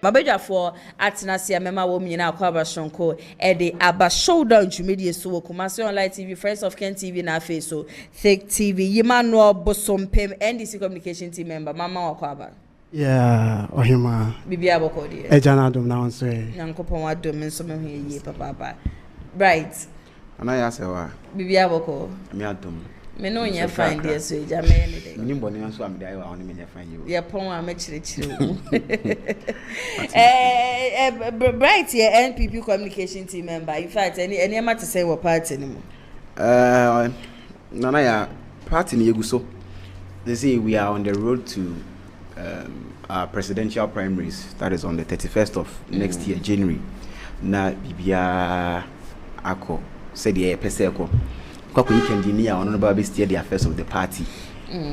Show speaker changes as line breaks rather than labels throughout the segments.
Mabeja for Atinasia Mema Women Aquaba Shonko, Eddie Abba Showdown to Media So, Kumasi Online TV, Friends of Ken TV, na face so, Thick TV, Yimano Bosom Pim, NDC Communication Team member, Mama Aquaba.
Yeah, Ohima.
Bibia Bokodi.
Ejanadum now say.
Nankopon Wadum and some here, Papa. Right.
And I ask her,
Bibia Boko.
Me adum.
Me no nya find there so ja me any day.
Me nimbo ni so am dey wa me nya find you.
Yeah, pon am chire. Bright here NPP communication team member. In fact, any am to say what party anymore.
Nana ya party ni yeguso. They say we are on the road to our presidential primaries. That is on the 31st of next year, January. Na bibia ako said ye peseko. Kwako weekend ni ya honorable be steer the affairs of the party.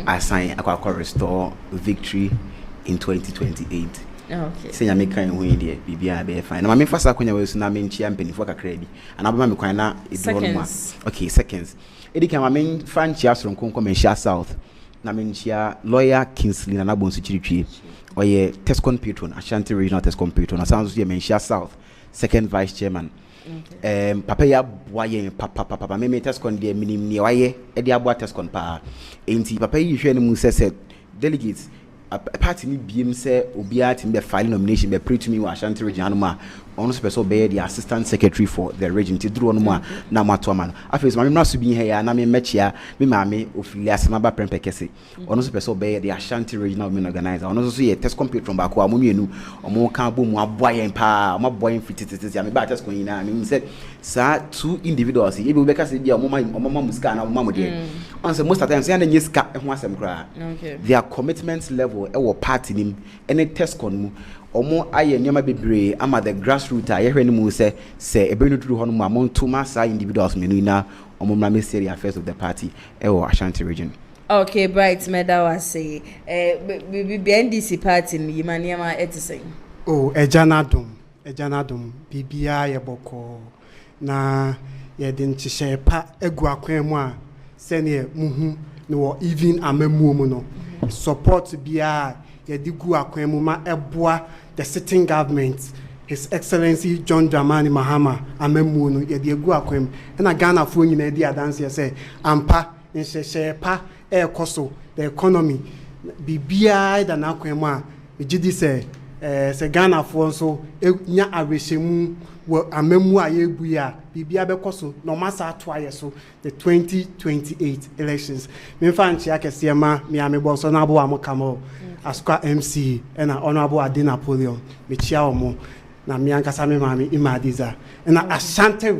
Assign akwa restore victory in 2028.
Okay.
Say ya make kan hu dey bibia be fine. Na me fasa kwanya we so na me nchia mpanifo kakra bi. Ana ba me kwan na edo no ma. Okay, seconds. Edi kan ma me franchia so nkonko me share south. Na me nchia lawyer Kingsley na Bonsu Chiritwi. Oye Tescon patron, Ashanti Regional Tescon patron. Na sounds ye me share south. Second vice chairman. Okay. Papa ya boye papa me Tescon de minim ni waye e de aboa Tescon pa. Enti papa yi hwe ne mu se delegates party ni biem say obia tim be file nomination be pre to me wa Ashanti region ma ono special be the assistant secretary for the region ti duro no ma na mato ma no afei ma me na so bi he ya na me mechia me ma me ofili asema ba prempe kese ono special be the Ashanti regional women organizer ono so ye test compete from baako amu mienu omo kan bo mu aboa yen pa omo aboa yen fitititi ya me ba test kon ina me say sa two individuals e be ka say dia omo musika na omo de on say most of the time say na nyesika ho asem kra their commitment level e party nim any test con mu omo aye nyama bebre ama the grassroots aye hwe ni mu se ebenu duru ho no mu amonto ma sa individuals menu na omo ma serious affairs of the party e Ashanti region.
Okay, Bright Meda was say NDC party ni maniama etisen.
Oh, ejanadum bibia ye boko na ye den chihye pa egu akwan mu a se ne muhu no even amemu mu no support bia ye digu akwan mu ma eboa the sitting government His Excellency John Dramani Mahama amemu no ye digu akwan na Ghana fo nyina di adanse say ampa nhyehyɛ pa ekoso the economy bibia da na akwan mu a ejidi say se Ghana fo nso nya awehemu amemu ayebu ya bibia bekoso no masa atoaye so the 2028 elections me fan chia kese ma me amebo so na abo amokamo askwa MC na honorable Ade Napoleon me chia omo na me ankasa me mami Imadiza na Ashanti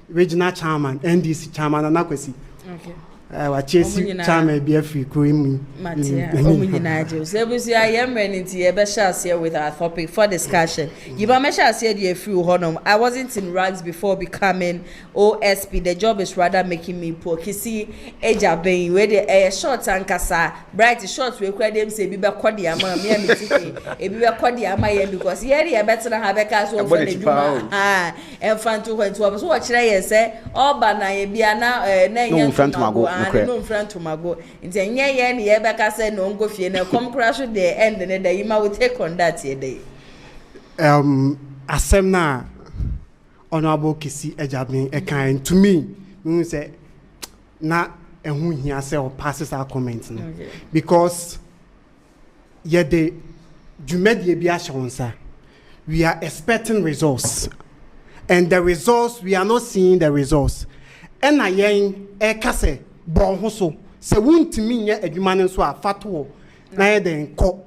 regional chairman NDC chairman na kwesi okay wa chesi chairman be free kruimu
Matia omunyinaje sebusi ayem renity e be share here with our topic for discussion yiba me share here the free honum I wasn't in ranks before becoming OSP. The job is rather making me poor kisi eja ben we the short ankasa bright short we kwa dem say bi be kwode ama me amitike e bi be kwode ama ye because here e better na have ka so for the juma enfanto kwanto so wo kire ye say oba na ye bia na yen no front to mago nti enye ye ne ye beka say no ngo fie na come crash the end ne da you will take on that ye day
asem na honorable Kisi Ejabin e kind to me say na ehun hia say or passes our comments no because ye de dwumedie bi ahonsa we are expecting results and the results we are not seeing the results and na yen e kase bon ho so se wuntimi nya adwuma ne so afato na ye den ko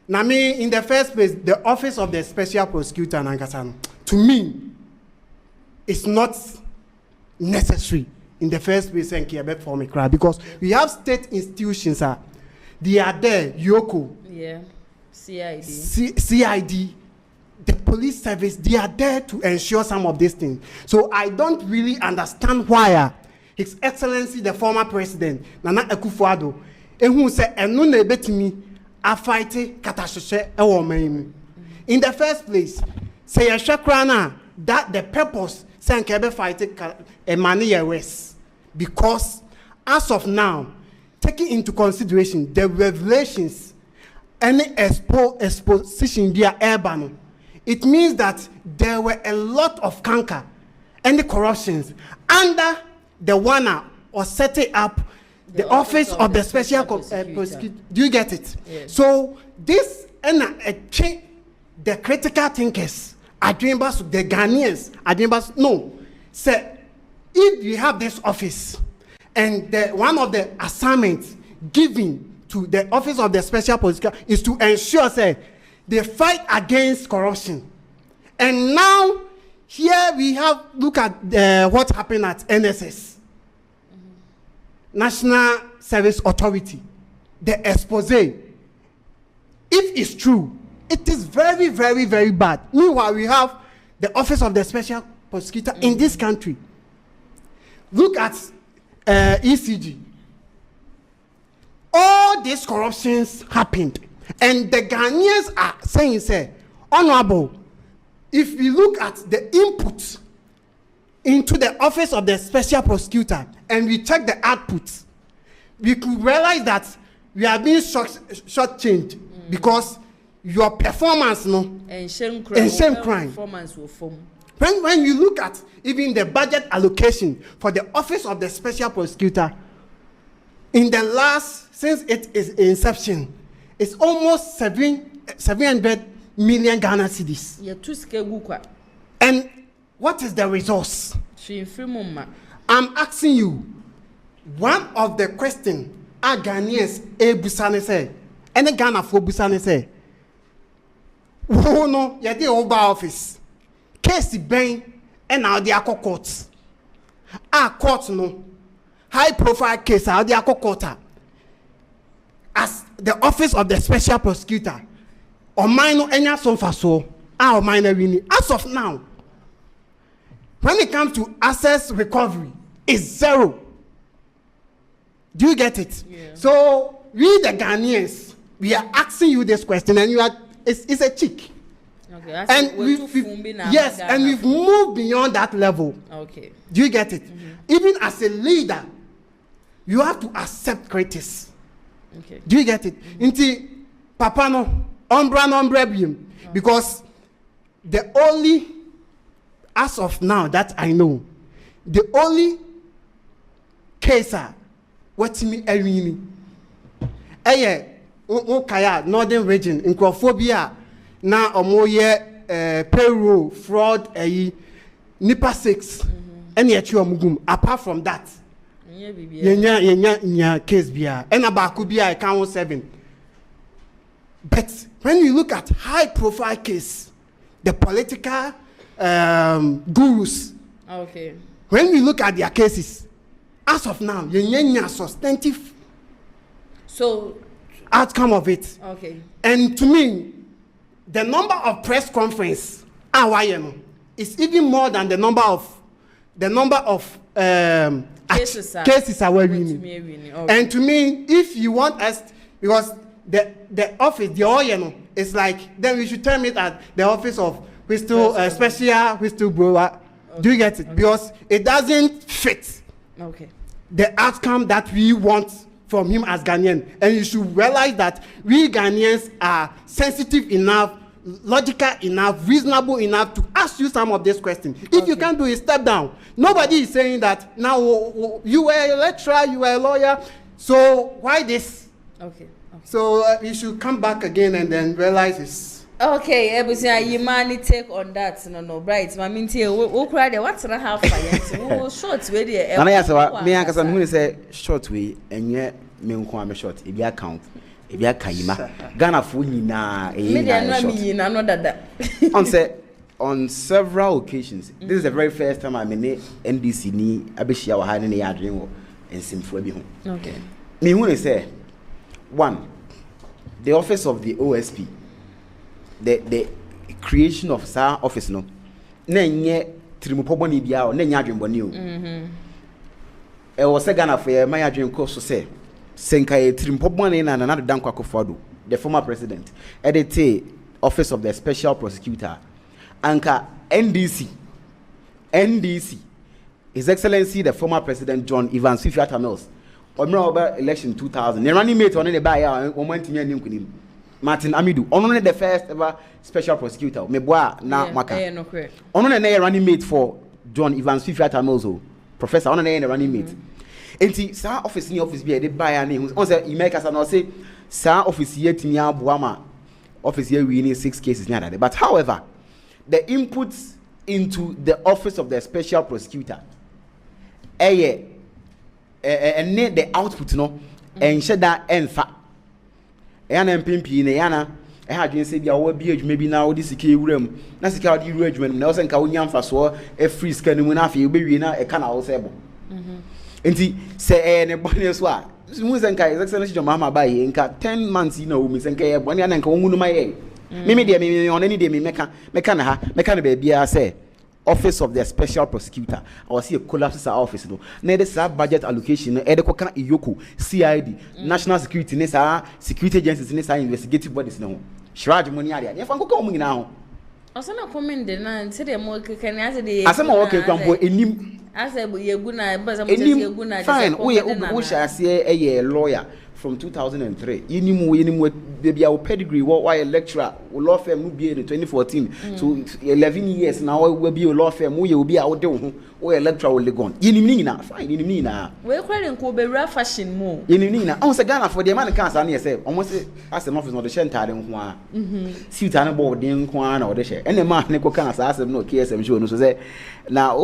na me in the first place the office of the special prosecutor and ankasa to me it's not necessary in the first place and care for me cry because we have state institutions they are there Yoko CID the police service they are there to ensure some of these things so I don't really understand why His Excellency the former president Nana Akufo-Addo ehun say enu na ebetimi afight katashoshe ewo man in the first place say yeshakra that the purpose say nkebe fight a money arrest because as of now taking into consideration the revelations any exposition via urban, it means that there were a lot of canker and the corruptions under the one or setting up the office of the special prosecutor. Do you get it?
Yes.
So this and the critical thinkers, the Ghanaians, no, say if you have this office and one of the assignments given to the office of the special prosecutor is to ensure say they fight against corruption. And now here we have look at what happened at NSS, National Service Authority, the expose. If it's true, it is very, very, very bad. Meanwhile, we have the office of the special prosecutor in this country. Look at ECG. All these corruptions happened, and the Ghanaians are saying, say, honorable, if we look at the input into the office of the special prosecutor and we check the output, we could realize that we are being shortchanged because your performance, no, and shame crime.
Performance will form.
When you look at even the budget allocation for the office of the special prosecutor, in the last, since its inception, it's almost 700 million Ghana cedis. And what is the resource? I'm asking you, one of the questions are Ghanaians Busane say, and the Ghana for Busane say, oh no, you're the Oba office. Case Ben and now the Akko courts. Our courts no high profile case out the Akko court as the office of the special prosecutor. Or minor any son for so our minor winning. As of now, when it comes to assets recovery, it's zero. Do you get it?
Yeah.
So we the Ghanaians, we are asking you this question, and you are it's a cheek.
Okay,
and we've moved beyond that level.
Okay.
Do you get it? Mm-hmm. Even as a leader, you have to accept critics.
Okay.
Do you get it?
Mm-hmm.
Inti Papa no Umbra because the only, as of now that I know, the only case what me Erini Kaya Northern Region in Crophobia na omoye payroll fraud Nipa 6 any mugum. Apart from that, yenya case bia and abaku bia count 7. But when you look at high profile case, the political gurus,
okay,
when we look at their cases, as of now, yenya substantive outcome of it.
Okay.
And to me, the number of press conference is even more than the number of cases are winning. Okay. And to me, if you want us, because the office, the OYN, is like, then we should term it as the office of special whistleblower. Okay. Do you get it? Okay. Because it doesn't fit the outcome that we want from him as Ghanaian. And you should realize that we Ghanaians are sensitive enough, logical enough, reasonable enough to ask you some of these questions. If you can't do it, step down. Nobody is saying that now you were a lecturer, you were a lawyer, so why this?
Okay.
So you should come back again and then realize it's
okay. Ebusia, you man take on that. No, right. I mean, we cry there. What's gonna happen? We short way there.
And I say, me and Kasam, who say short way, and yet me unko short. If you account, if you kaima, Ghana full na. On several occasions, this is the very first time I'm in NDC ni abeshia wa hane ya adwen and simfo bi ho.
Okay.
Me who say one, the office of the OSP, the creation of sa office no na nye trimupoboni bia o na nya adwenboni o. E wo se Ghana for ye my adwen ko so say senka e trimupoboni na na dan kwakofodo, the former president, edit office of the special prosecutor. Anka NDC, His Excellency the former President John Evans Fifiata Mills, or election 2000. The running mate on the buyer, Martin Amidu. Only the first ever special prosecutor. Me boa na maka.
No correct.
Only the running mate for John Evans Fifi Atamozo. Professor, only the running mate. Enti sa office ni office bi e de buy ani. On say you make us no say sa office yet ni aboama. Office here we need 6 cases near that. But however, the inputs into the office of the special prosecutor and the output no and share that enfa NPP ne yana e ha dwen say bia wo bi adwuma bi na wo di sika ewuram na sika wo di ewura adwuma na wo se nka wo nya mfa so e free sika ne mu na afi wo bewie na e ka na wo se bo enti se ne bone so a mu se nka excellence jo mama ba yi nka 10 months na wo mi se nka ye bone na nka wo ngunu ma ye me de me onani de me meka na ha meka na ba bia say office of the special prosecutor I was see a collapse office no na this budget allocation e de koka iyoko CID national security ne sa security agencies ne sa investigative bodies ne ho shraj money area e fa koka o mu nyina ho
osana comment de na se de mo keka ni ase de
asema wo keka mpo enim
ase ye guna ba za mo se ye guna
fine wo sha ase e lawyer from 2003 yenimu bia wo pedigree wo why lecturer wo law firm no be in 2014 so 11 years now we be law firm wo ye obi a wo de wo ho wo lecturer wo legon yenim ni na fine yenim ni na
we kwere nko be ra fashion mo
yenim ni na on se Ghana for the man kan sa na say almost as an office no de shentare nko a suit an bo de nko a na wo de she ene ma ne ko kan sa asem no KSM show no so say na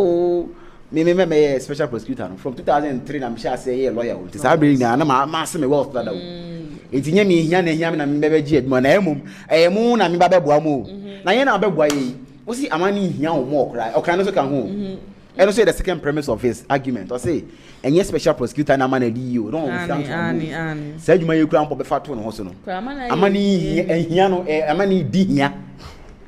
me special prosecutor from 2003 na me sha say ye lawyer until say bring na ma se me wealth that enti nya me hia na hia me na me be gi admo na emum na me ba be boa mo na ye na be boa yi wo si amani hia wo mo okra no so kan ho and say the second premise of his argument or say enye special prosecutor na man edi you no ani say adwuma ye kura mpo be fato no ho so no amani hia no amani di hia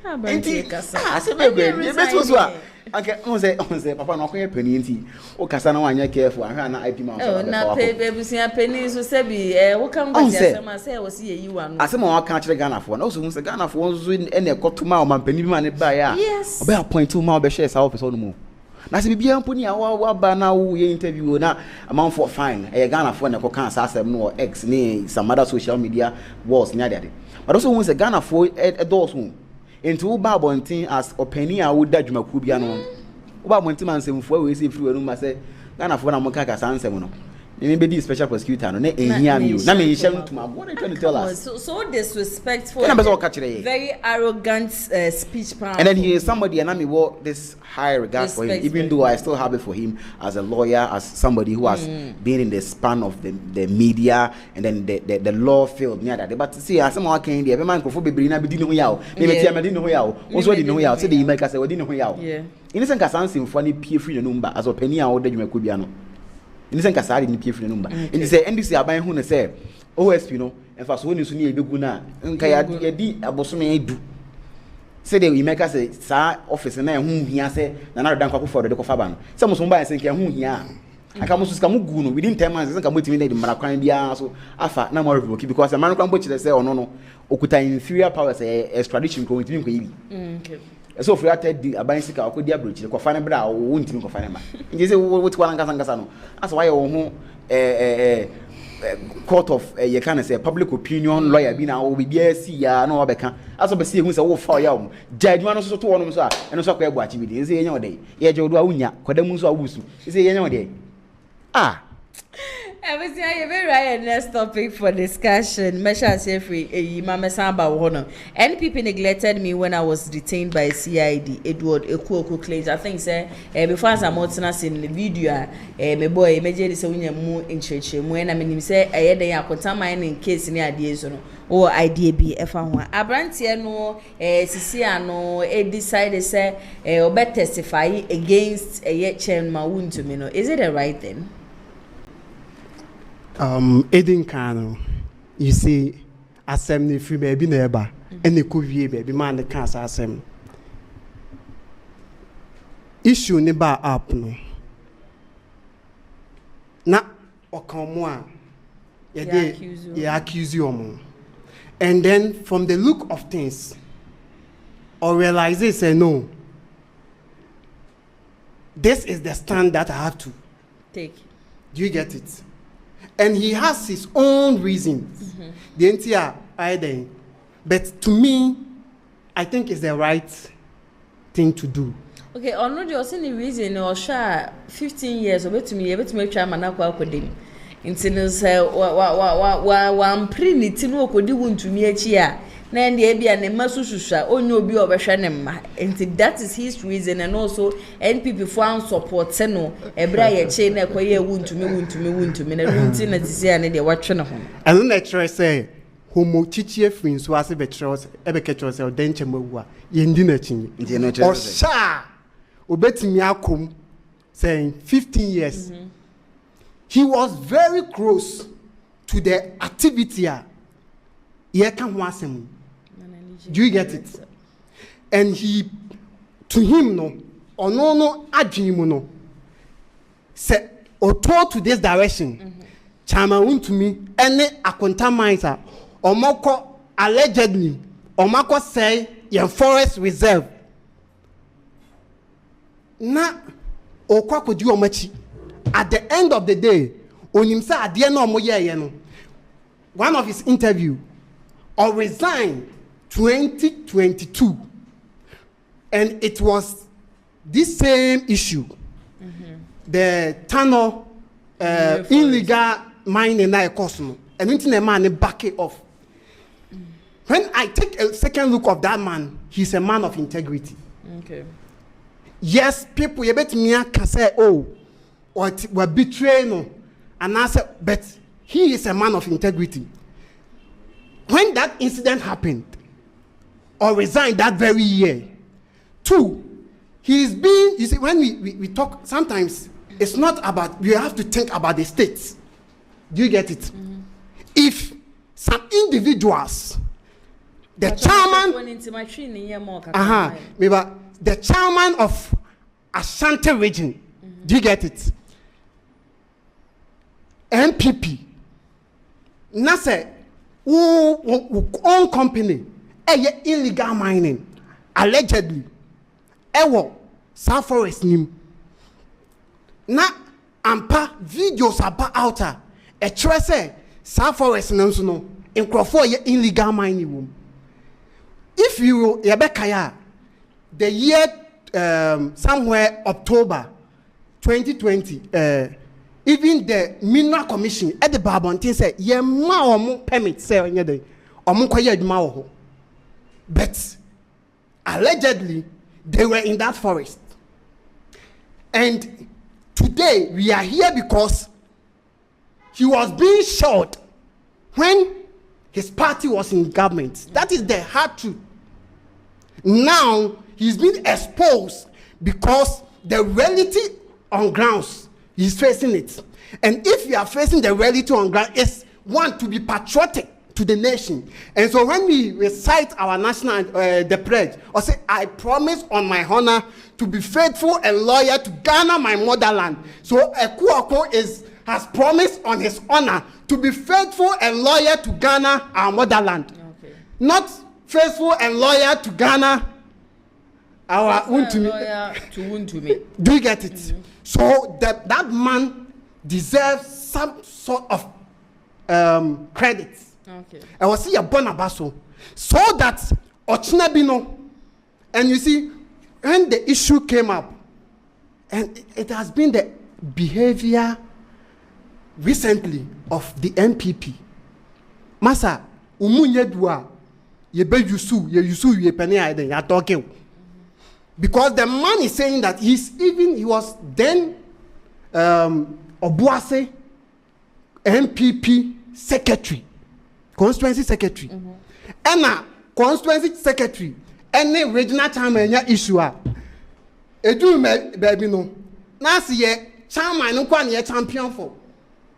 enti ase be be so a okay, on say papa no kwen penny nti o kasa na wanya careful ahwa na IP ma so
na pebusia penny so se bi wo kan gwa asema say wo se yi wa no
asema wa kan kire Ghana fo na so hu se Ghana fo so ene kotuma o man penny bi ma ne ba ya obe appoint ma obe share sa office no mu na se bibia mpo ni wa ba na wo ye interview na amount for fine Ghana fo na ko kan sa asem no X ni some other social media wars nya de but also hu se Ghana fo those who into babontin as openi a wo dadwuma ku bia no wo babontin mansemfo we say free we no ma say Ghana fo na mo kaka sansem no me be di special prosecutor no na ehia mi na me hye ntuma what are you trying to tell us
so disrespectful very arrogant speech power
and then he is somebody and me what this high regard for him even though I still have it for him as a lawyer as somebody who has been in the span of the media and then the law field near that but see as someone can there be man ko fo bebre na be di no ho yawo me metia me di no ho yawo wo so di no ho yawo say the make say we di no ho yawo innocent kasansim fo ni pie free no number as openi a wo dadwuma ko bia no innocent kasari ni pie free no number and say NDC aban hu no say OSP no en fa so woni so ni ebegu na nka ya di abosome edu say the you make say sa office na hu hia say na na dan kwa for de ko fa ba no say mo so mba say nka hu hia aka mo so ska mo gu no within 10 months say nka mo timi na di mara kwan bia so afa na mo revoke because man kwan bo chire say ono no okuta inferior powers extradition ko ntimi ko yibi okay so for that the aban sika akodi abrochi ko fa na bra wo ntimi ko fa na ma nje say wo ti kwa ngasa no as why wo ho court of you can say public opinion lawyer bi na wo bibia si ya na wo beka aso be see hu say wo fa ya wo jadwuma no so to wono so a eno so kwa egbu achi bi de say yenya wo de ye je odo a wunya kwada mu so a wusu say yenya wo de
Everything I very right next topic for discussion. Mesha Sefri, Mama Samba Wono. NPP neglected me when I was detained by CID. Edward Ekuoku claims. I think say before as I'm in the video, my boy, major is a mu in church. When I mean say I had a contaminant in case in the ideas or idea be F1. Abrantia no Siciano decided say or better testify against a yet chairman Maun to me. No, is it the right thing?
Edin Kano, you see, assembly free baby neighbor, and the couvie baby man the cancer assembly. Issue never up no. Na okamwa, ye accuse you. And then from the look of things, or realize they say no. This is the stand that I have to
take.
Do you get it? And he has his own reasons. The entire either But to me, I think it's the right thing to do.
Okay, on the only reason or share 15 years or to me try manakwa kodim. Intinos wa pretty tinu okodi wuntu mi echi a na ndi bia ne masususua onye obi obehwe ne mma. And that is his reason, and also NPP for support no ebra ye che na ekoye wuntu mi na runti na tisia ne de watwe ne ho.
And then I say homo chichie free so as be chros ebe ke chros o denche mawu a ye ndi na chinyi o sha obetimi akom saying 15 years. He was very close to the activity ye kan ho asem. Do you get it? And he to him no ono adwin mu no say o to this direction. Chama to me any akontamaiser omoko allegedly omako say your forest reserve na okwa kodi omachi. At the end of the day onimsa ade na omoye no one of his interview or resign 2022, and it was this same issue, the tunnel illegal mining na cosmo and into the man back it off. When I take a second look of that man, he's a man of integrity.
Okay.
Yes, people you bet me can say oh or were betrayed no, and I said but he is a man of integrity. When that incident happened or resigned that very year, 2, he's been, you see, when we talk, sometimes it's not about, you have to think about the states. Do you get it? If some individuals, the chairman of Ashanti region, do you get it? NPP, Nasa, who own company, illegal mining, allegedly, South Forest nim. Na ampa videos about outer a trace South Forest no in Crawford illegal mining room. If you Yabekaya, the year somewhere October 2020, even the Mineral Commission at the Barbontin said, "Ye ma permit say on day or but allegedly they were in that forest." And today we are here because he was being shot when his party was in government. That is the hard truth. Now he's been exposed because the reality on grounds he's facing it. And if you are facing the reality on ground, it's one to be patriotic to the nation. And so when we recite our national the pledge, or say, "I promise on my honor to be faithful and loyal to Ghana, my motherland." So Ekuoko has promised on his honor to be faithful and loyal to Ghana, our motherland. Okay. Not faithful and loyal to Ghana, our Untumi. Do you get it? Mm-hmm. So that man deserves some sort of credit. Okay. I was see a bonabaso so that Ochinabino, and you see when the issue came up, and it has been the behavior recently of the NPP. Masa umunye dua yebe yusu ye penny aiden ya talking, because the man is saying that he was then Obuase NPP secretary. Constituency secretary, and constituency secretary, any regional chairman issue. Edu baby no. Now see chairman no kwa ye champion for.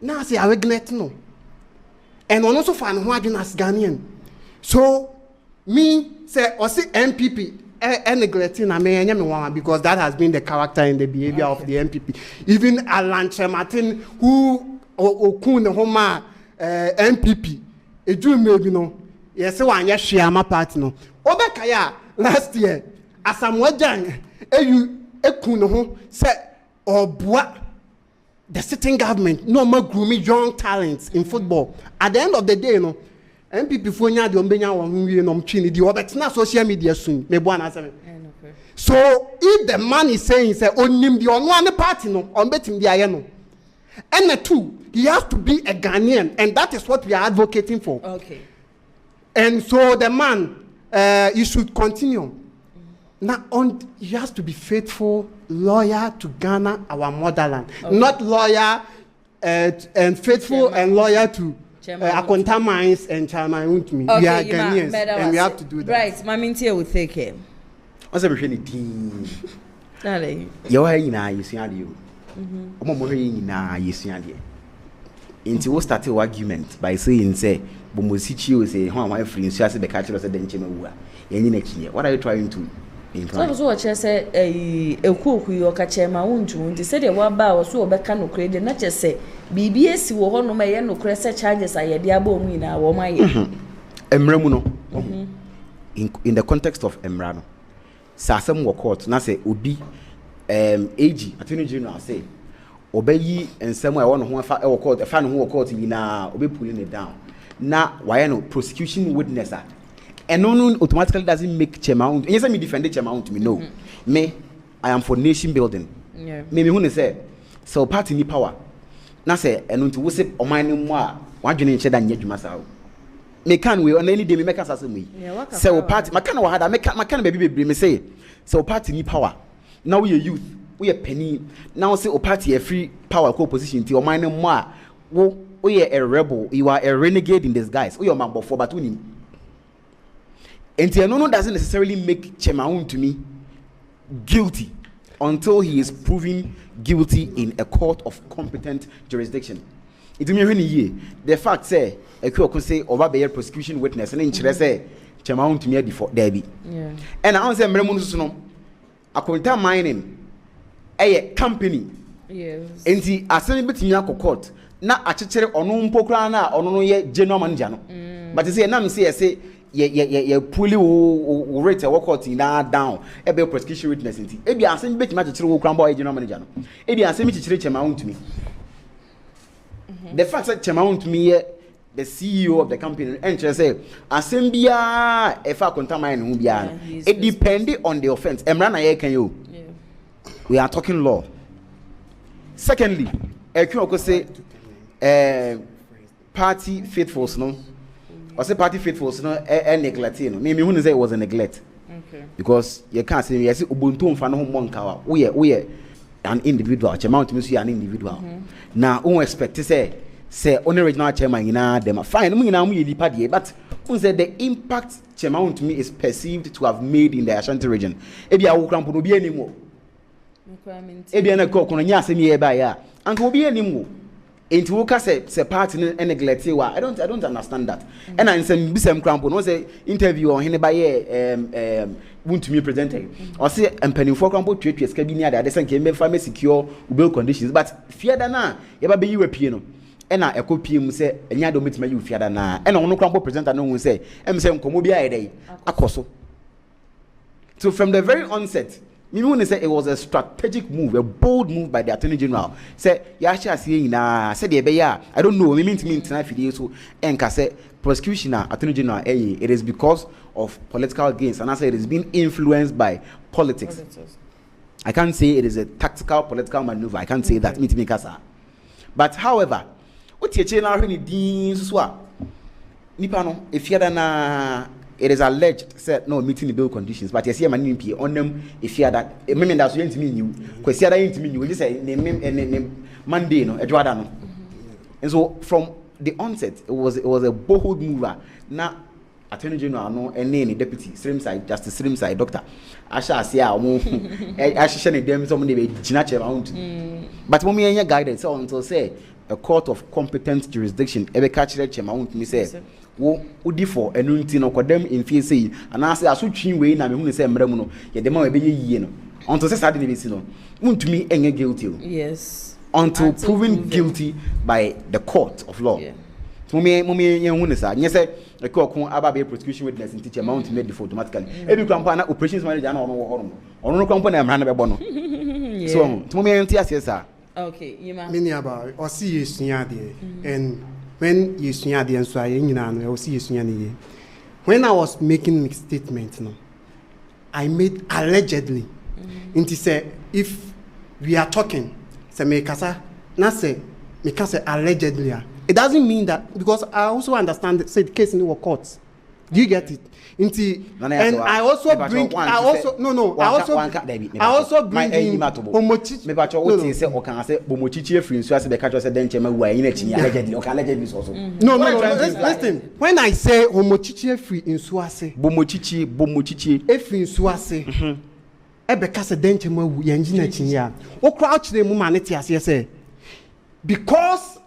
Now see a regulate no. And on also fan who are as Ghanaian. So me say or see NPP neglecting na me anyame because that has been the character and the behavior of the NPP. Even Alan Martin who okun homa NPP. Edu maybe no. Yes, one yes share party no. Obekaya last year Asamoah ekun ho say obua the sitting government no more grooming young talents in football. At the end of the day no NPP for nya de ombenya won wie no mtwe ni di obetena social media soon me bo anasem. So if the man is saying say onim the ono ane party no ombetim di aye no. And the two, he has to be a Ghanaian, and that is what we are advocating for.
Okay.
And so the man, he should continue. Now, he has to be faithful, loyal to Ghana, our motherland. Okay. Not loyal and faithful Chairman. And loyal to Akonta Mines and Chairman Untmi. Okay, we are Ghanaians, and we have to do that.
Right, Mamintia will take him.
What's everything?
Darling.
You're you see, you. Into we started argument by saying say Bomosichi say how my friends just be catch us den chema what are you trying to imply? So what you say ekuku yo ka chema unju nti say de wa ba wo so obeka no kre de na che say BBS wo ho no ma ye no kre say charges ayede aba omu ina wo ma ye emramu no in the context of emrano sasem wo court na say obi AG Attorney General say obeyi ensem a won ho fa e court e fa no ho court yi na obe pulling it down na why no prosecution witness and no automatically doesn't make Chairman. Yes, me defend Chairman to me no me I am for nation building me hu ne say so party ni power na say eno nti wo se oman ni mu a wadwene nche da nya dwuma sa me can we on any day me make asase mu yi say party maka na wa hada maka na baby bebre me say so party ni power. Now we are youth, we are penny. Now say party a free power co-position to your mind more. We are a rebel, you are a renegade in disguise. We are man before but we and no doesn't necessarily make Chemaun to me guilty until he is proven guilty in a court of competent jurisdiction. It mean when ye the fact say a could say over the prosecution witness and in say Chemaun to me before Debbie. Yeah. And I answer Mremuno. Akonta mining a company. Yes. Enti asemi betimi akọ court na achechere onu mpokra na onu no ye general manager no. But say na me say ye puli wo rate wo court na down e be prosecution witness enti. E bi asemi betimi achechere wo kran boy general manager no. E bi asemi chechere chema untumi. The fact that chema untumi the CEO of the company and say asembia if I contamine who bia it depends on the offense emra na ye kan you we are talking law. Secondly ekun say party faithfuls no or say party faithfuls no neglect no me who say it was a neglect because you can't say yes ubuntu mfa no ho monka we an individual chema to me so an individual now who expect to say only regional chairman them fine but who said the impact chairman to me is perceived to have made in the Ashanti region ebi a wo krampo no bi animo ebi na ko kono nya asem ye ba ya anka obi animo enti wo ka say party neglect wa I don't understand that and I say bisem krampo no say interview on hene ba ye want to me presented or say empanifo krampo twetwe ska bi ni ade say nke me fa me secure bail conditions but fear da na ye ba be yi wapie no ena ekopie mu se enya do metima yi fiada na ena wono krampo presenter no hu se em se nkomo bi ayedai akoso. So from the very onset me who say it was a strategic move, a bold move by the Attorney General. Say ya sha see na say the be ya I don't know me mean to me tonight video so enka say prosecution Attorney General it is because of political gains and I say it is being influenced by politics. I can't say it is a tactical political maneuver. I can't say that me to me kasa. But however what you change now din so nipa no if you na it is alleged said no meeting the bill conditions but you see man NPP on them if you that me that so yentimi new kwesi ada yentimi new say ne Monday no edwada no and so from the onset it was a bold mover na Attorney General no ene deputy Srimside Justice Srimside doctor asha asia omo ahihye ne dem so mo ne be gina che round but mo me enya guidance so until say a court of competent jurisdiction ebe ka kire chema won me say wo udi for enunti no kodam infie sei ana say asotwi we na me hu say mra mu no ye dem a be yie no until say sad ne be si no untumi enye guilty
yes
until proven guilty by the court of law. Yeah. So me yen hu ne sa nye say e ko kon aba be prosecution witness in teacher mount made default automatically e bi krampa na operations manager na ono wo hono ono no krampa na mra na be bo no so to me yen ti ase sa
okay you ma
me ni aba o see yesua de and when you sua the answer you know I will see you sua ni. When I was making statement no, I made allegedly. Inti say if we are talking, say me kasa na say me can say allegedly. It doesn't mean that, because I also understand say the case in the courts. Do you get it? Inti, and I also bring I also bring in homochichi.
Me bacho what say o kan say homochichi free so as be catch say den chema wu ayin achi allegedly o kan allegedly so so.
No, listen. When I say homochichi free in suase,
homochichi
free in suase. E be ka say den chema wu yanji na chi ya. O crouch the mu man ti ase say because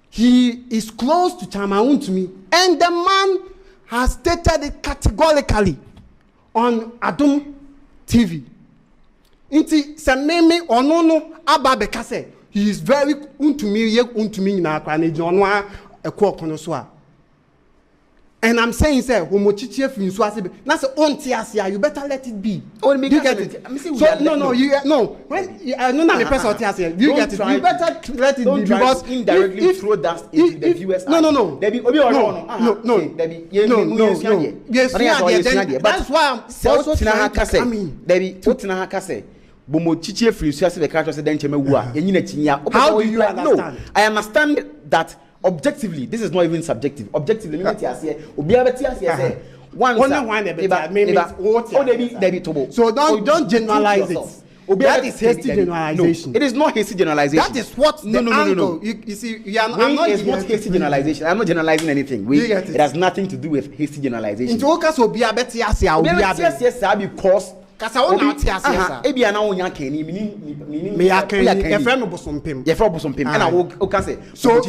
he is close to Chamaun to me, and the man has stated it categorically on Adum TV. Inti sememe onono aba bekase he is very untumi na kwa ne jonwa ekwo kono so a. And I'm saying say homochichi fi nso ase na say onti ase you better let it be.
Oh, you
get it? So no when no na me person onti ase you get it, you better let it be, because
indirectly throw that into the viewers.
No
there be obi oro no there be
yes that's why I'm also trying to say
there be otina ha ka say bomochichi fi nso ase be catch say den chema wu a yenyi na chinya.
How do you understand?
No, I understand that objectively, this is not even subjective. Objectively, let me tell you, say
so don't generalize it. That is hasty generalization.
No, it is not hasty generalization.
That is what
no.
You see,
I'm not hasty generalization. I'm not generalizing anything. It has nothing to do with hasty generalization.
Because kasa won na tia sia
e bia na wonya kan ni
me ya kan e frame bosompem
and o can say
so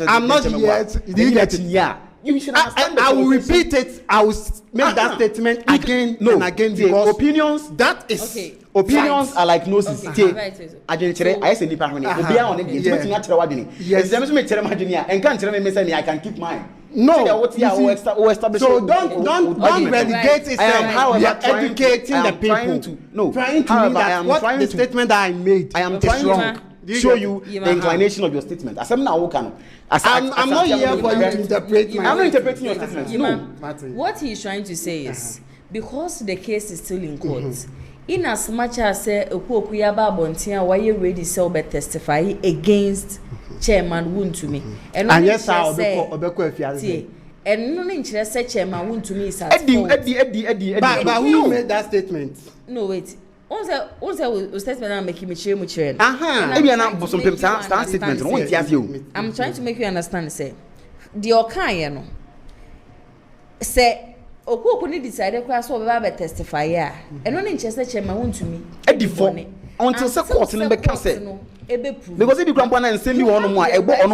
I'm not yet. You get it?
Yeah, you should understand.
I will repeat it. I will make that statement again and again, because
opinions,
that is
opinions are like noses. Ajenchere I say nipa hone obi a one dey meeting akere wadene yes dem so me kere madene a enka nkere me say I can keep mine.
No,
so
don't relegate it. We are educating the people. Trying to mean that what the statement that I made.
I am trying to show you the inclination of your statement. I'm
not here for you to interpret.
I'm not interpreting your statement. No.
What he is trying to say is because the case is still in court. In as much as Okuyaba Bontia, why you ready to testify against Chairman Wuntumi, and yes, I'll be and no interest said Chairman Wuntumi is
Eddie. But who made that statement?
No, wait. Also, statement I'm making me share. I'm trying to make you understand. Say, the Okayano say. Okoko decided class over testify and only interest Chairman Wuntumi
Eddie for until the court in the council. Because if you grandpa and send you on more,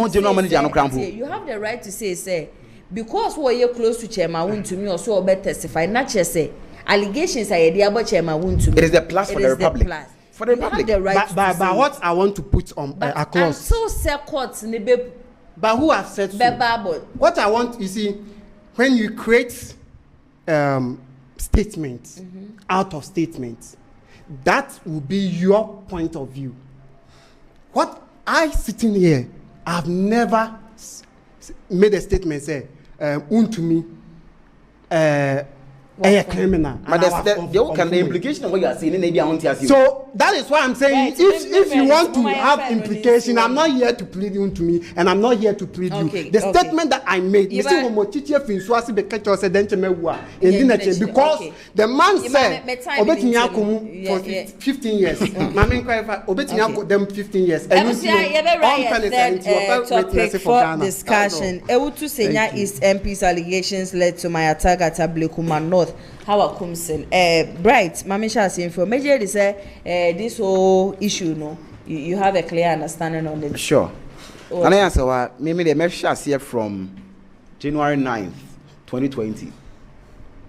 general manager no crampo.
You have the right to say because we are close to Chairman Wuntumi or so better testify, not just say allegations are about Chairman Wuntumi.
It is the plus for the Republic. For the Republic.
But what I want to put on across.
So say courts
but who have said so? What I want, you see, when you create statements out of statements, that will be your point of view. What I sitting here, I've never made a statement say Wuntumi a criminal.
But the implication of what you are saying, maybe I want to ask you.
So that is why I'm saying, if you want to have implication, I'm not here to plead Wuntumi, and I'm not here to plead you. The statement that I made, you see, because the man said, for 15 years. Them 15 years.
Topic for discussion. Ewutu Senya East MP's allegations led to my attack at Ablekuma North. How are Kumsel? Bright, Mamisha saying for major they say this whole issue, no, you have a clear understanding on it.
Sure. And I answer what maybe the message here from January 9th, 2020.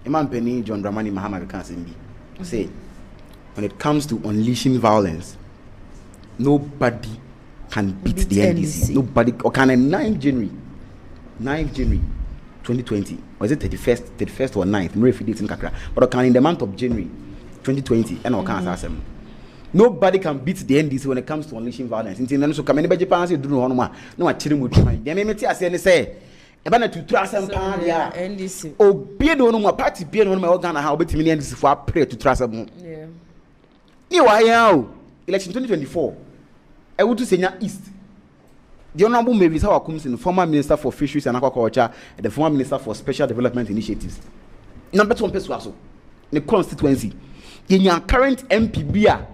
Imam Penny John Dramani Mahama Kansimbi say when it comes to unleashing violence, nobody can beat the NDC. Nobody. Or can 9th January 2020, was it 31st or 9th? But in the month of January 2020, and I can't ask them. Nobody can beat the NDC when it comes to unleashing violence. In the so come anybody pass you do no chilling with trying. They may say Ebana to trust and pound ya
NDC.
Oh, be no more party, be no more Ghana how between NDC for pray to trust them.
Yeah.
You are election 2024. I would to say East. The Honorable Mavis How comes in the former Minister for Fisheries and Aquaculture and the former Minister for Special Development Initiatives. Number 2 person the constituency. In your current MPB,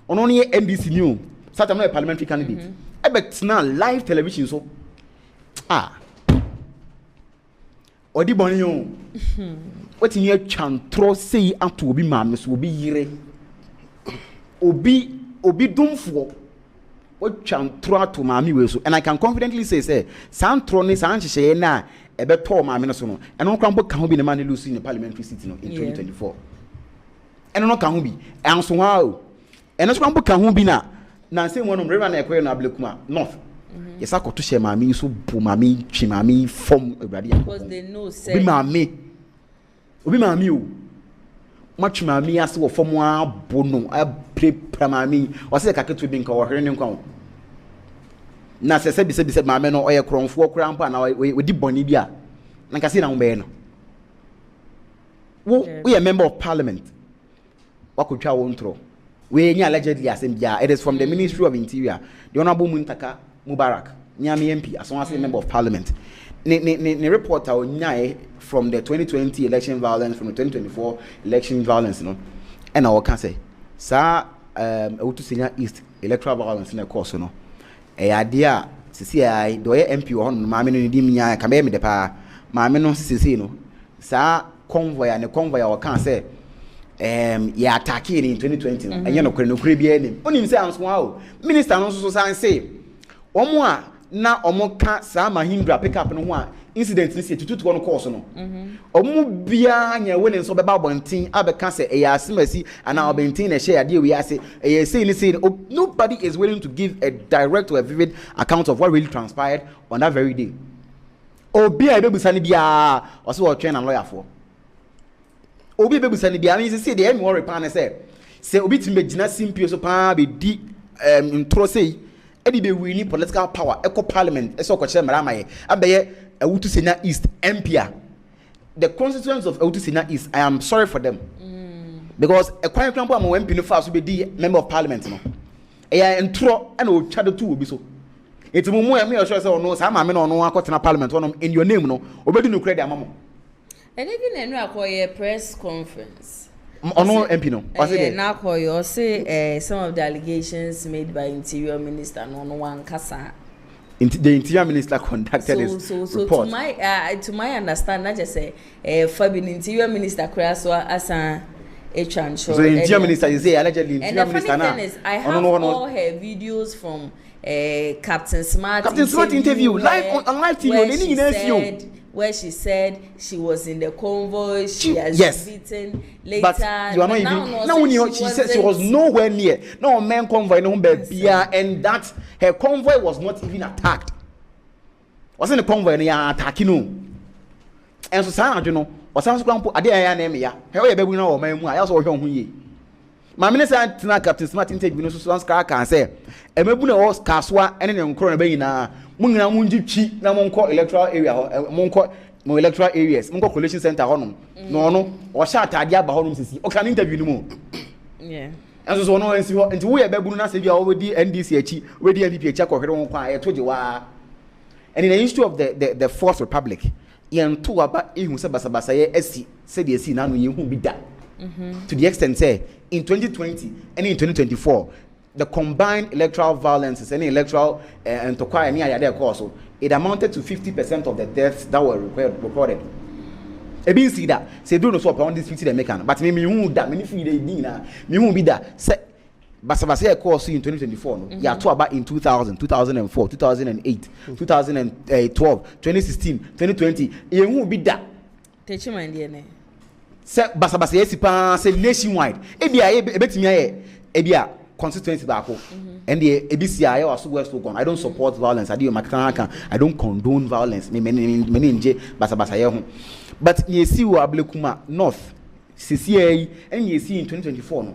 on only NDC new, start a parliamentary candidate. I bet now live television so Odi bonyo. What in your chantro say to Obi Mamis will be yere. Obi dumfo. What chantro to Mammy will so, and I can confidently say, Santroni Sanchez na a better Maminosono, and no crumble can be the man losing in the parliamentary seat in 2024. And no can be, and so how. And no crumble can be now. Nancy one of Revan Equana Blukuma, North. Yes, I got to share mammy, so Pumami, Chimami, from a radio.
Because they know, say,
Be mammy. Much mammy as well from one bono. I play Pramami, or say I could be called her name. Nasa said, my men or a crown for cramp and I with the Bonibia. Like I said, I'm Ben. We are member of parliament. What could you want throw? We allegedly as it is from the Ministry of Interior, the Honorable Muntaka Mubarak, Nyami MP, as long as a member of parliament. Ne report from the 2020 election violence, from the 2024 election violence, you know, and I can say, sir, to senior East electoral violence in the course, you know. A idea, CCI, do MP on Mammy Dimia, can be the pa, Mammy no Sicino, sir, convoy and a convoy, I can say. Yeah, attacking in 2020, and you know, Caribbean. Only sounds wow. Minister also say, Omwa na omoka sa Mahindra pick up no one incident this year to one course no. Omu bia nya when so beba bontin abeka say e asimasi and now bentin a share dey we say e say nobody is willing to give a direct or a vivid account of what really transpired on that very day. Obi a bebusa ni bia o say o train and lawyer for. Obi bebusa ni bia mean say the worry pan say obi timbe gina simpio so pa be di intro say Eddie be winning political power, eco parliament, a so called Maramae, Abaye, a Wutusina East, Empia. The constituents of Wutusina East, I am sorry for them. Because a quiet example, I'm going to fast to be the member of parliament. A intro and old shadow too will be so. It's a moment me or sure no, some men or no one parliament in your name, no, obey no credit, mamma.
And even a press conference.
No MP no.
Now call you say some of the allegations made by Interior Minister no one kasa.
The Interior Minister conducted his report.
To my understanding, I just say Fabian Interior Minister Kraso as a chan.
So the Interior Minister is allegedly
Interior Minister. And the funny thing is, I have all her videos from Captain Smart.
Captain Smart interview live on live TV.
Where she said she was in the convoy, she has beaten later.
But you are not even. Now she said she was nowhere near. No man convoy, no baby, and that her convoy was not even attacked. Wasn't the convoy they are attacking no? And so Sana, you know, or some scramble. I didn't name ya. How you baby know, man? I also hear you. My minister tonight, Captain Smart interview, so one crack and say, "A mebuna was Kaswa and then Corona Bayina." Mungina munji na monko electoral area monko mo electoral areas monko collation center honum no o sha atade aba honum sisi o kan interview ni mo and so no nsi ho nti wo ye babunu na se bia wo di NDC achi we di NPP achi akohwere won kwa toje wa. And in the history of the Fourth Republic yen to aba ehun se basabasa ye asi se de asi na no ye hu bi da to the extent say in 2020 and in 2024 the combined electoral violences and electoral and to acquire any other cause, it amounted to 50% of the deaths that were recorded. A being see that say do no swap on this 50 they make but me who that many feel they dinner me who be that say basabase course in 2024 no ya to about in 2000 2004 2008 2012 2016 2020 you who be that
teach my DNA
say basabase sipa say nationwide e bia e betimi aye e bia constituency back and the ABCI also West Ogun. I don't support violence. I don't condone violence. But you see Ablekuma North CCA and you see in 2024 no.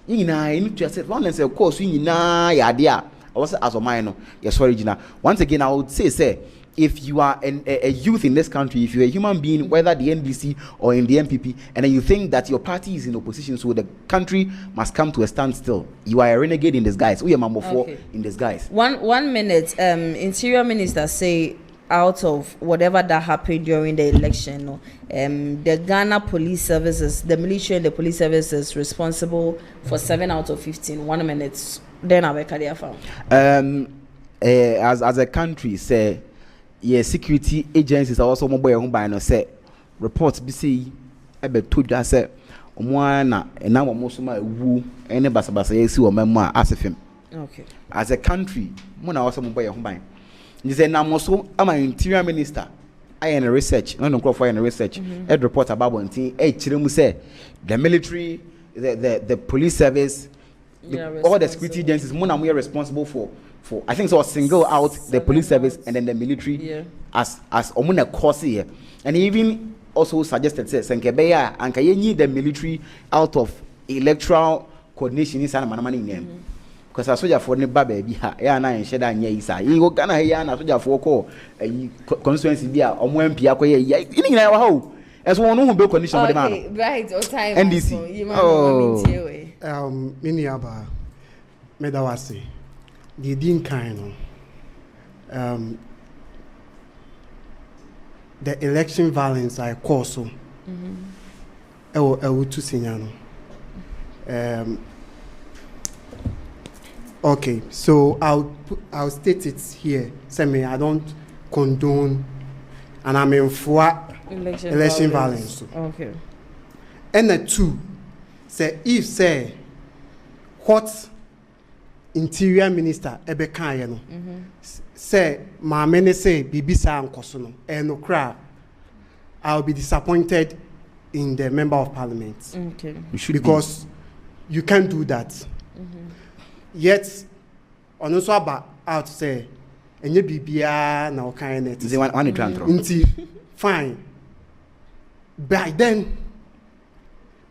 you need to accept one and say, of course, you know, idea. I was as a minor, yes, original. Once again, I would say, if you are a youth in this country, if you're a human being, whether the NDC or in the NPP, and then you think that your party is in opposition, so the country must come to a standstill, you are a renegade in disguise. We are Mamofo in disguise.
1 minute. Interior Minister say out of whatever that happened during the election, the Ghana Police Services, the military and the police services responsible for 7 out of 15. 1 minute. Then I will carry found.
As a country, say. Yes, security agencies are also mobile home by no say reports be see ebe to just say omwana and now most my woo any basabasa yesi or memoir as a film.
Okay.
As a country, mona also mobile home by. You say now most am an interior minister. I am a research, no crop for a research. Head report about one thing. Chirimu say the military, the police service, all the security agencies, mona we are responsible for I think so single out the police service and then the military as omuna course here. And he even also suggested says Senkebeya and Kayenyi the military out of electoral coordination in Sana Manamani name. Because I saw for the baby na and Sheda and Yesa. You go Ghana here and I saw for call a constituency there or Mwempiako in our home. As one who built condition for the man.
Right, or time
NDC.
Miniaba Medawasi. The Dean kind the election violence I cause so to signal. Okay, so I'll state it here. Say me, I don't condone, and I'm in for election violence.
Okay.
And the two, say what Interior Minister Ebeka no say maame say bibisa nkoso no no cry I'll be disappointed in the member of parliament.
Okay.
Because you can't do that. Yet on also about out say enye bibia na okan net.
Is one
Inti fine. By then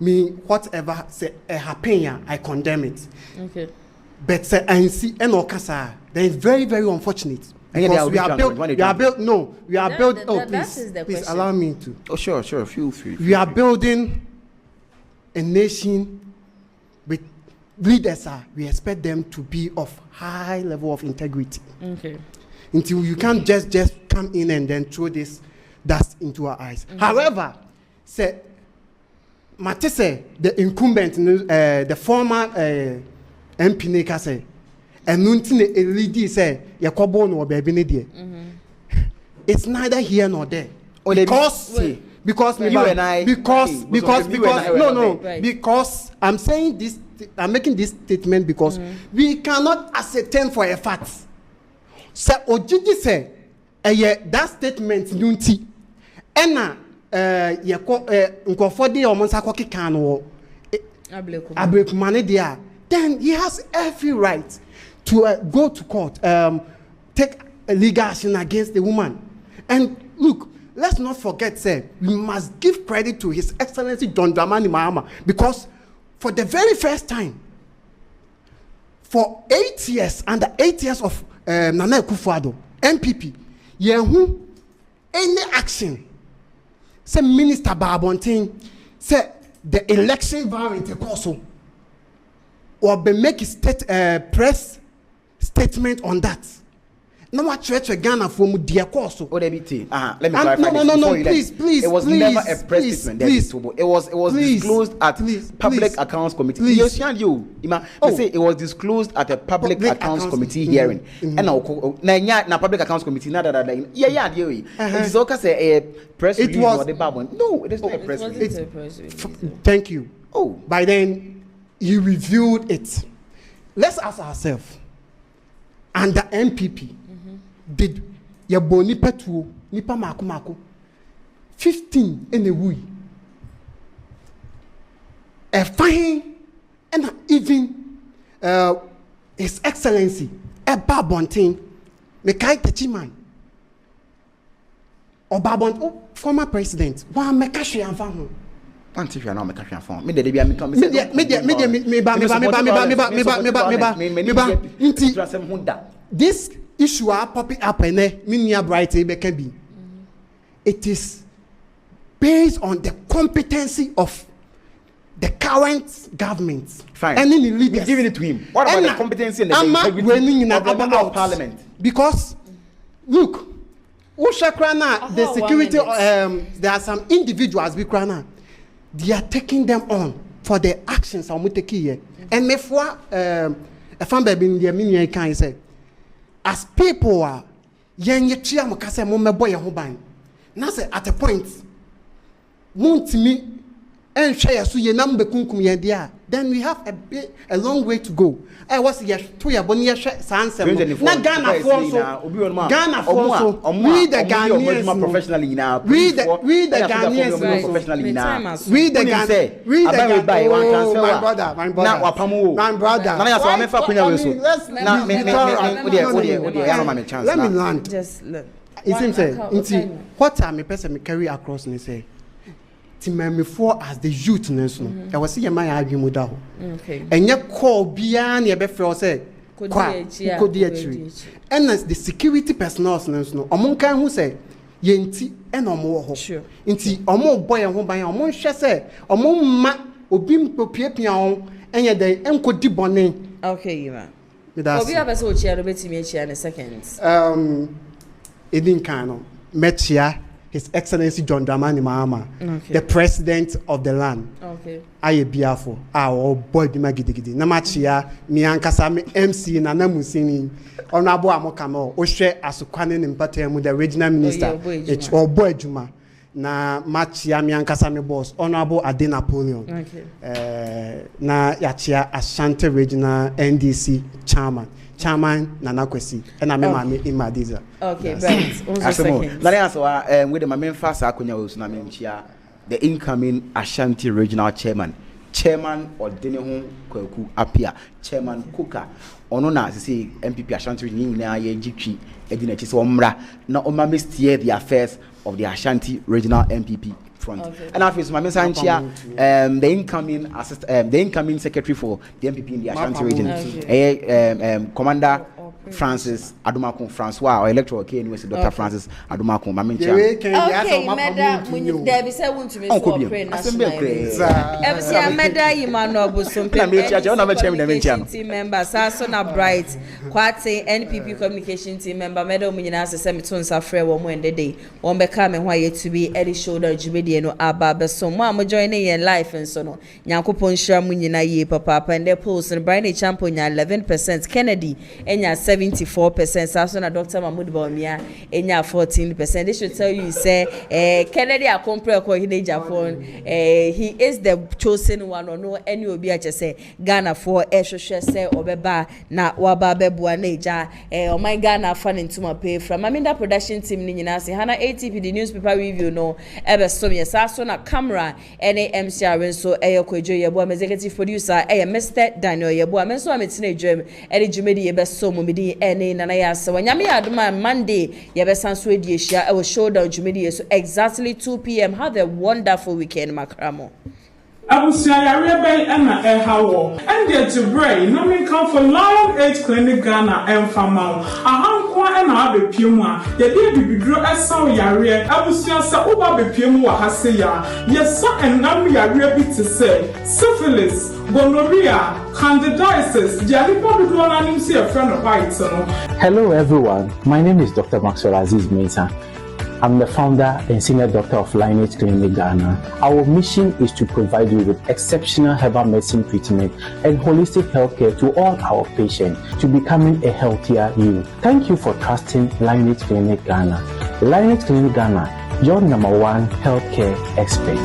me whatever say happen I condemn it.
Okay.
But say I see Okasa, then it's very, very unfortunate. Because we are built. Oh, please allow me to.
Oh, sure, feel free.
We are building a nation with leaders. We expect them to be of high level of integrity.
Okay.
Until you can't just come in and then throw this dust into our eyes. However, say Matisse, the incumbent, the former. MP Neka say, and Nuntin LED say, Yakobo no baby nedia. It's neither here nor there. Because I'm saying this, I'm making this statement because we cannot ascertain for a fact. So Ojiji say, that statement Nunti, Ena, Nkofodi or Monsako Kano, Ablekumane dia. Then he has every right to go to court, take a legal action against the woman. And look, let's not forget, we must give credit to His Excellency John Dramani Mahama, because for the very first time, for 8 years, under 8 years of Nana Akufo-Addo, NPP, any action, say Minister Babontin, say the election violence also, or be make a press statement on that. No what church Ghana from dear course.
Oh, let me clarify.
No, please.
It was never a press statement. It was disclosed at Public Accounts Committee. You say it was disclosed at a Public Accounts Committee hearing. And now Public Accounts Committee. It is okay say a press release or the Babon. No, it is not a press release.
Thank you.
Oh,
by then you reviewed it. Let's ask ourselves. Under NPP, did yabo nipa tuo nipa mako 15 in a way a fine and even His Excellency a Babontin Mekai Techiman or Babon former president one mekashe anfa ho
Auntie, you are not making phone. Me, the
this issue are popping up and me bright can be. It is based on the competency of the current government.
Fine.
And then the leaders.
We're giving it to him. What about the competency and the integrity of the member of parliament?
Because, look, the security, there are some individuals, they are taking them on for their actions. And before, if I'm being the meaning, can say, as people are, young Yachia Mokase Momeboy Hoban. Now, at a point, won't me and share so your number kunkum dia. Then we have a long way to go. I was here to your bonnier sans. Not Ghana for Ghana for we the Ghanaians professionally now. We the Ghanaians professionally now. We the Ghanaians. We the Ghanaians. My brother. Let me land.
Just look.
It seems what time a person carry across and say. Before as the youth nation, I was seeing my argument out. Okay. And you call beyond your before say, and as the security personnel, among can who say, Yenti and Omo. Sure. Inti Omo boy and home by Omon Chasse, Omon Ma, Obim Popiapion, and yet they uncle Dibonne.
Okay, you are. We have a so chair in a second.
Edin Kano, Metia. His Excellency John Dramani Mahama, the president of the land. Okay. Aye biafo. Our boy di magidi. Namachia mi ankasa mi MC na namusini. Honorable Amokamo. Oshe asukwane nimpate the regional minister. It's our boy Juma. Na machia mi ankasa mi boss. Honorable Ade Napoleon. Okay. Na yachia Ashanti regional NDC chairman Nana Kwesi and I remember in Madiza.
Okay, right.
With the main fast the incoming Ashanti regional chairman or Denehun Kweku Apia, Chairman Kuka, Onona, say NPP Ashanti Nina Yegchi, Edina Chisomra, na omamistie the affairs of the Ashanti regional NPP front. Okay. And after my Sanchia, the incoming secretary for the NPP in the Ashanti region, Commander Francis Adumakun Francois or electoral University Dr. Francis Adumakun Mamincha.
Okay, madam, there is a want to miss Meda Imano Busum team member, Sasona Bright, Quate NPP communication team member, Meadow Minas, Semitons are fair one day, one become and why to be Eddie Shoulder, Jubidiano, Abba, so Mamma joining in life and so on. Yankupon Shamunina ye papa and their polls and Briny Champion 11%, Kennedy, and 74%, Sasona Dr. Mahmoud Baumia, and 14%. They should tell you, say, Kennedy, a compare in Japan, he is the chosen one or no, and you will be at say, Ghana for Esho say, Obeba, na Wababe Buaneja, or my Ghana fun into my pay from. I mean, that production team in Nasi, Hana ATP, the newspaper review, no, ever so yes, Sasona camera, NAMCR, so Ayoko, your executive producer, Mr. Daniel, your boy, and so I'm a teenager, Eddie Jumedi, best so mumidi, and Nana Yasa. When Yami Aduma Monday, Yabesan Swedish, I will show down Jumedi, so exactly 2 p.m. Have a wonderful weekend, Macramo.
Abusia Yarebe Emma Ehawo, and get to brain, nothing come for Lion Age Clinic Ghana and Famau. Ahankwa and Abe Puma, the day we draw a sound Yare, Abusia Sauba Puma Haseya, yes, sir, and Nami Yare to say, syphilis, gonorrhea, candidiasis, Jalipa Bidwana, see a friend of white.
Hello, everyone. My name is Dr. Maxwell Aziz Mensah. I'm the founder and senior doctor of Lineage Clinic Ghana. Our mission is to provide you with exceptional herbal medicine treatment and holistic healthcare to all our patients to becoming a healthier you. Thank you for trusting Lineage Clinic Ghana. Lineage Clinic Ghana, your #1 healthcare expert.